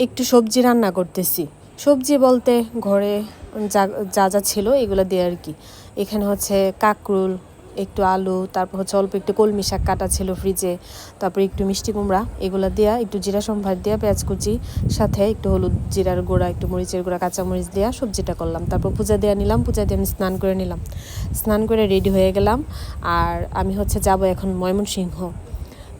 একটু সবজি রান্না করতেছি। সবজি বলতে ঘরে যা যা যা ছিল এগুলো দিয়ে আর কি। এখানে হচ্ছে কাঁকরোল, একটু আলু, তারপর হচ্ছে অল্প একটু কলমি শাক কাটা ছিল ফ্রিজে, তারপর একটু মিষ্টি কুমড়া, এগুলো দিয়া একটু জিরা সম্ভার দিয়া পেঁয়াজ কুচি, সাথে একটু হলুদ, জিরার গুঁড়া, একটু মরিচের গুঁড়া, কাঁচামরিচ দিয়া সবজিটা করলাম। তারপর পূজা দেওয়া নিলাম, পূজা দিয়ে আমি স্নান করে নিলাম। স্নান করে রেডি হয়ে গেলাম। আর আমি হচ্ছে যাব এখন ময়মনসিংহ।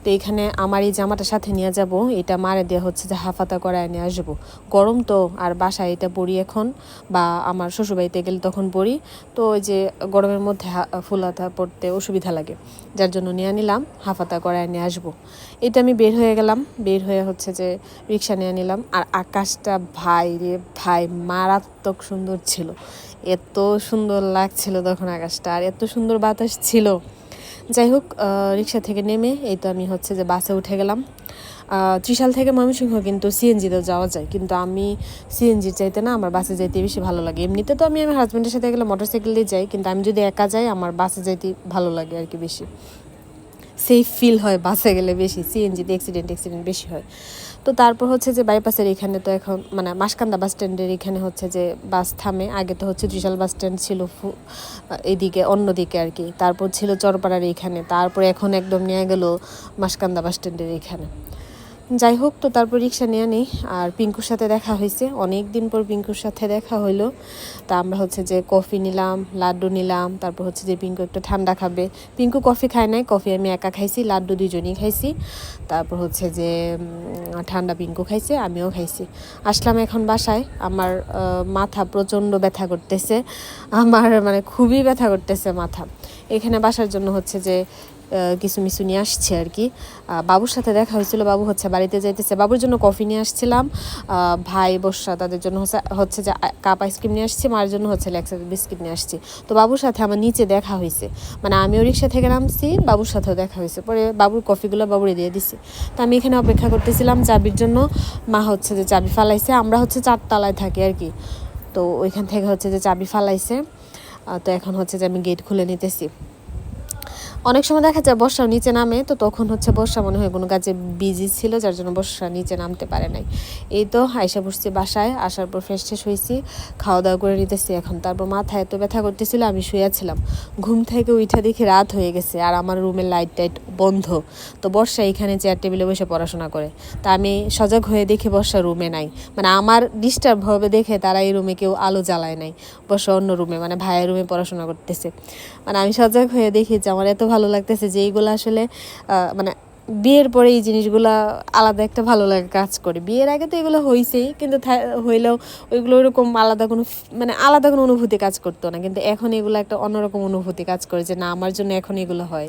তো এখানে আমার এই জামাটা সাথে নিয়ে যাব, এটা মারে দেওয়া হচ্ছে যে হাফাতা করায় নিয়ে আসবো। গরম তো, আর বাসায় এটা পরি এখন, বা আমার শ্বশুরবাড়িতে গেলে তখন পরি। তো ওই যে গরমের মধ্যে ফুল হাতা পরতে অসুবিধা লাগে, যার জন্য নিয়ে নিলাম, হাফাতা করায় নিয়ে আসবো। এটা আমি বের হয়ে গেলাম, বের হয়ে হচ্ছে যে রিক্সা নিয়ে নিলাম। আর আকাশটা ভাই রে ভাই মারাত্মক সুন্দর ছিল, এত সুন্দর লাগছিল তখন আকাশটা, আর এত সুন্দর বাতাস ছিল। যাই হোক, রিক্সা থেকে নেমে এই তো আমি হচ্ছে যে বাসে উঠে গেলাম। ত্রিশাল থেকে ময়মনসিংহ কিন্তু সিএনজিতেও যাওয়া যায়, কিন্তু আমি সিএনজির চাইতে না আমার বাসে যাইতে বেশি ভালো লাগে। এমনিতে তো আমি আমার হাজব্যান্ডের সাথে গেলে মোটরসাইকেল দিয়ে যাই, কিন্তু আমি যদি একা যাই আমার বাসে যাইতে ভালো লাগে আর কি, বেশি সেফ ফিল হয় বাসে গেলে বেশি। সিএনজিতে অ্যাক্সিডেন্ট বেশি হয়। তো তারপর হচ্ছে যে বাইপাসের এখানে তো এখন মানে মাসকান্দা বাস স্ট্যান্ডের এখানে হচ্ছে যে বাস থামে। আগে তো হচ্ছে ত্রিশাল বাস স্ট্যান্ড ছিল এদিকে অন্যদিকে আর কি, তারপর ছিল চরপাড়ার এখানে, তারপর এখন একদম নিয়ে গেল মাসকান্দা বাস স্ট্যান্ডের এখানে। যাই হোক, তো তারপর রিক্সা নিয়ে নিই। আর পিঙ্কুর সাথে দেখা হয়েছে, অনেক দিন পর পিঙ্কুর সাথে দেখা হইলো। তা আমরা হচ্ছে যে কফি নিলাম, লাড্ডু নিলাম, তারপর হচ্ছে যে পিঙ্কু একটা ঠান্ডা খাবে। পিঙ্কু কফি খায় নাই, কফি আমি একা খাইছি, লাড্ডু দুজনেই খাইছি। তারপর হচ্ছে যে ঠান্ডা পিঙ্কু খাইছে, আমিও খাইছি। আসলাম এখন বাসায়। আমার মাথা প্রচণ্ড ব্যথা করতেছে, আমার মানে খুবই ব্যথা করতেছে মাথা। এখানে বাসার জন্য হচ্ছে যে কিছু মিছু নিয়ে আসছে আর কি। বাবুর সাথে দেখা হয়েছিল, বাবু হচ্ছে বাড়িতে যাইতেছে, বাবুর জন্য কফি নিয়ে আসছিলাম। ভাই বর্ষা তাদের জন্য হচ্ছে যে কাপ আইসক্রিম নিয়ে আসছি, মার জন্য হচ্ছে লেক্সা বিস্কিট নিয়ে আসছি। তো বাবুর সাথে আমার নিচে দেখা হয়েছে, মানে আমিও রিক্সা থেকে নামছি, বাবুর সাথেও দেখা হয়েছে। পরে বাবুর কফিগুলো বাবুরে দিয়ে দিছি। তো আমি এখানে অপেক্ষা করতেছিলাম চাবির জন্য। মা হচ্ছে যে চাবি ফালাইছে, আমরা হচ্ছে 4 তলায় থাকি আর কি, তো ওইখান থেকে হচ্ছে যে চাবি ফালাইছে। তো এখন হচ্ছে যে আমি গেট খুলে নিতেছি। অনেক সময় দেখা যায় বর্ষাও নিচে নামে, তো তখন হচ্ছে বর্ষা মনে হয় কোনো কাজে বিজি ছিল, যার জন্য বর্ষা নিচে নামতে পারে নাই। এই তো আইসা বসছি বাসায়, আসার পর ফ্রেশ ট্রেশ হয়েছি, খাওয়া দাওয়া করে নিতেছি এখন। তারপর মাথায় এত ব্যথা করতেছিল, আমি শুয়েছিলাম। ঘুম থেকে উঠে দেখি রাত হয়ে গেছে, আর আমার রুমের লাইট টাইট বন্ধ। তো বর্ষা এখানে চেয়ার টেবিলে বসে পড়াশোনা করে। তা আমি সজাগ হয়ে দেখি বর্ষা রুমে নাই, মানে আমার ডিস্টার্ব হবে দেখে তারা এই রুমে কেউ আলো জ্বালায় নাই। বর্ষা অন্য রুমে, মানে ভাইয়ের রুমে পড়াশোনা করতেছে। মানে আমি সজাগ হয়ে দেখি যে আমার এত ভালো লাগতেছে যে এইগুলো আসলে মানে বিয়ের পরে এই জিনিসগুলা আলাদা একটা ভালো লাগে কাজ করে। বিয়ের আগে তো এগুলো হয়েছেই, কিন্তু হইলেও ওইগুলো ওইরকম আলাদা কোনো মানে আলাদা কোনো অনুভূতি কাজ করতো না, কিন্তু এখন এগুলো একটা অন্যরকম অনুভূতি কাজ করে যে না, আমার জন্য এখন এগুলো হয়।